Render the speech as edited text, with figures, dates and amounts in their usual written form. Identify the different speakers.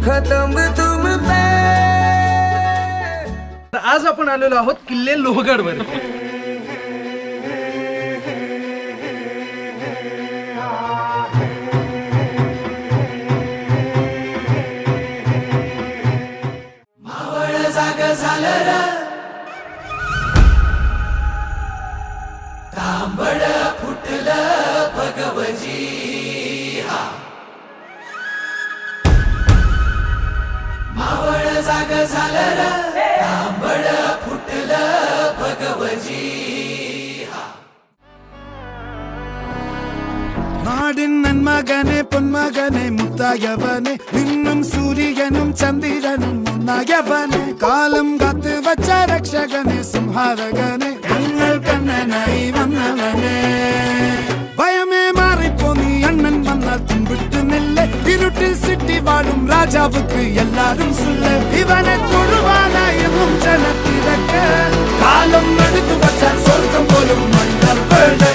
Speaker 1: खत्म तुम पे।
Speaker 2: आज आपण आलेलो आहोत किल्ले लोहगडवर.
Speaker 1: मावळ जाग झालं र, तांबड फुटलं भगवजी. मावळ जाग झालं र, तांबड फुटलं भगवजी.
Speaker 3: നാടിൻ നന്മകനെ പൊന്മകനെ മുത്തായവനെ നിന്നും സൂര്യനും ചന്ദ്രനും ഒന്നായവനെ കാലം കാത്ത് വച്ച രക്ഷകനെ സംഹാരകനെ ഞങ്ങൾ കണ്ണനായി വന്നവനെ. ഭയമേ മാറിപ്പോ നീ അണ്ണൻ വന്നാൽ തുമ്പിട്ട് നെല്ല് ഇരുട്ടിൽ സിറ്റി വാഴും രാജാവുക്ക് എല്ലാരും സുല്ല്. ഇവനെ തൊഴുവാനായെന്നും ജനത്തിരക്ക് കാലം എടുത്തു വച്ചാൽ സ്വർഗം പോലും മണ്ണൽ വീട്.